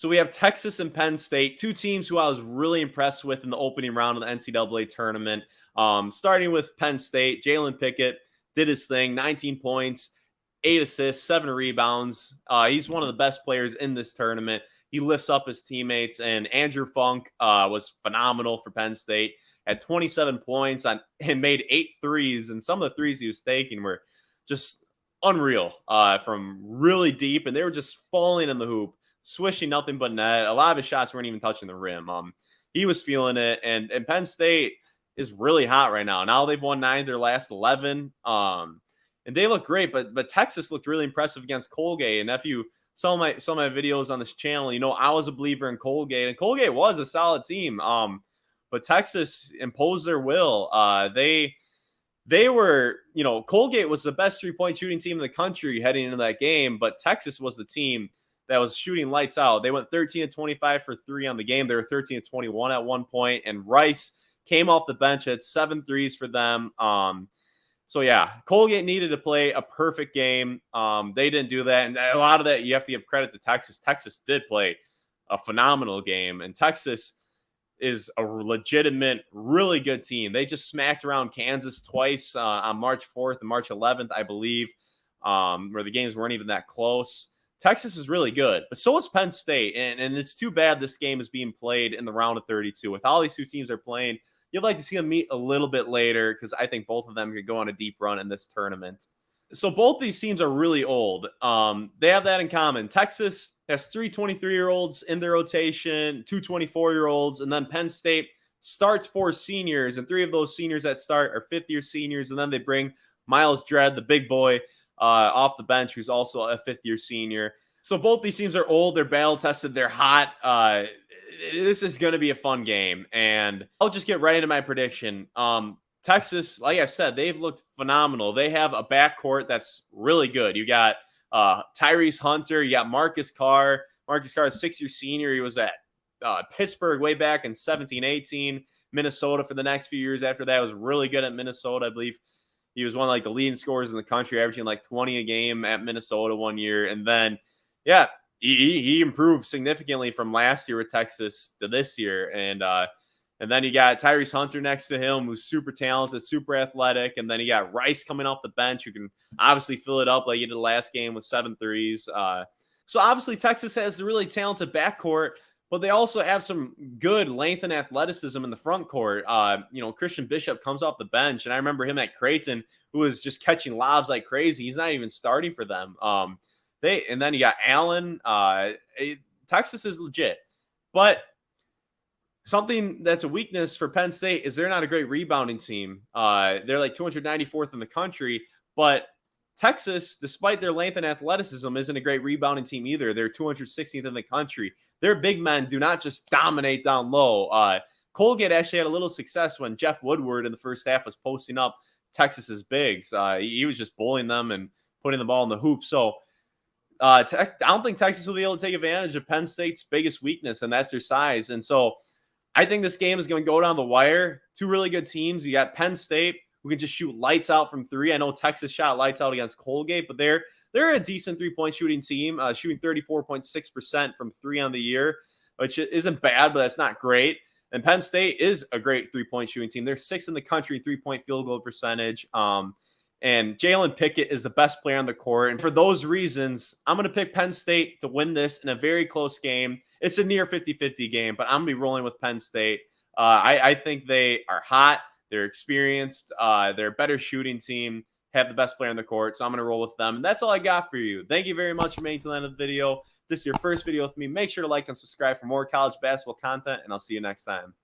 So we have Texas and Penn State, two teams who I was really impressed with in the opening round of the NCAA tournament. Starting with Penn State, Jalen Pickett did his thing, 19 points, 8 assists, 7 rebounds. He's one of the best players in this tournament. He lifts up his teammates, and Andrew Funk was phenomenal for Penn State. Had 27 points and made 8 threes, and some of the threes he was taking were just unreal from really deep, and they were just falling in the hoop, swishing nothing but net. A lot of his shots weren't even touching the rim. He was feeling it, and Penn State is really hot right now. Now they've won 9 of their last 11, and they look great. But Texas looked really impressive against Colgate. And if you saw my videos on this channel, you know I was a believer in Colgate, and Colgate was a solid team. But Texas imposed their will. They were, you know, Colgate was the best 3-point shooting team in the country heading into that game, but Texas was the team that was shooting lights out. They went 13 of 25 for 3 on the game. They were 13 of 21 at one point, and Rice came off the bench, had 7 threes for them. So yeah, Colgate needed to play a perfect game. They didn't do that, and a lot of that you have to give credit to Texas. Texas did play a phenomenal game, and Texas is a legitimate, really good team. They just smacked around Kansas twice on March 4th and March 11th, I believe, where the games weren't even that close. Texas is really good, but so is Penn State, and it's too bad this game is being played in the round of 32. With how these two teams are playing, you'd like to see them meet a little bit later because I think both of them could go on a deep run in this tournament. So both these teams are really old. They have that in common. Texas has 3 23-year-olds in their rotation, 2 24-year-olds, and then Penn State starts 4 seniors, and 3 of those seniors that start are fifth-year seniors, and then they bring Miles Dredd, the big boy, off the bench, who's also a fifth-year senior. So both these teams are old, they're battle-tested, they're hot. This is going to be a fun game, and I'll just get right into my prediction. Texas, like I said, they've looked phenomenal. They have a backcourt that's really good. You got Tyrese Hunter, you got Marcus Carr. Marcus Carr is a 6-year senior. He was at Pittsburgh way back in 17-18. Minnesota for the next few years after that was really good at Minnesota. I believe he was one of like the leading scorers in the country, averaging like 20 a game at Minnesota one year. And then, yeah, he improved significantly from last year with Texas to this year. And then you got Tyrese Hunter next to him, who's super talented, super athletic. And then you got Rice coming off the bench, who can obviously fill it up like he did the last game with 7 threes. So obviously Texas has a really talented backcourt, but they also have some good length and athleticism in the front court. You know, Christian Bishop comes off the bench, and I remember him at Creighton, who was just catching lobs like crazy. He's not even starting for them. And then you got Allen. Texas is legit, but something that's a weakness for Penn State is they're not a great rebounding team. They're like 294th in the country, but Texas, despite their length and athleticism, isn't a great rebounding team either. They're 216th in the country. Their big men do not just dominate down low. Colgate actually had a little success when Jeff Woodward in the first half was posting up Texas's bigs. He was just bullying them and putting the ball in the hoop. So I don't think Texas will be able to take advantage of Penn State's biggest weakness, and that's their size. And so I think this game is going to go down the wire. 2 really good teams. You got Penn State, who can just shoot lights out from 3. I know Texas shot lights out against Colgate, but they're a decent 3-point shooting team, shooting 34.6% from 3 on the year, which isn't bad, but that's not great. And Penn State is a great 3-point shooting team. They're 6th in the country 3-point field goal percentage. And Jalen Pickett is the best player on the court. And for those reasons, I'm going to pick Penn State to win this in a very close game. It's a near 50-50 game, but I'm going to be rolling with Penn State. I think they are hot. They're experienced. They're a better shooting team, have the best player on the court. So I'm going to roll with them. And that's all I got for you. Thank you very much for making it to the end of the video. If this is your first video with me, make sure to like and subscribe for more college basketball content, and I'll see you next time.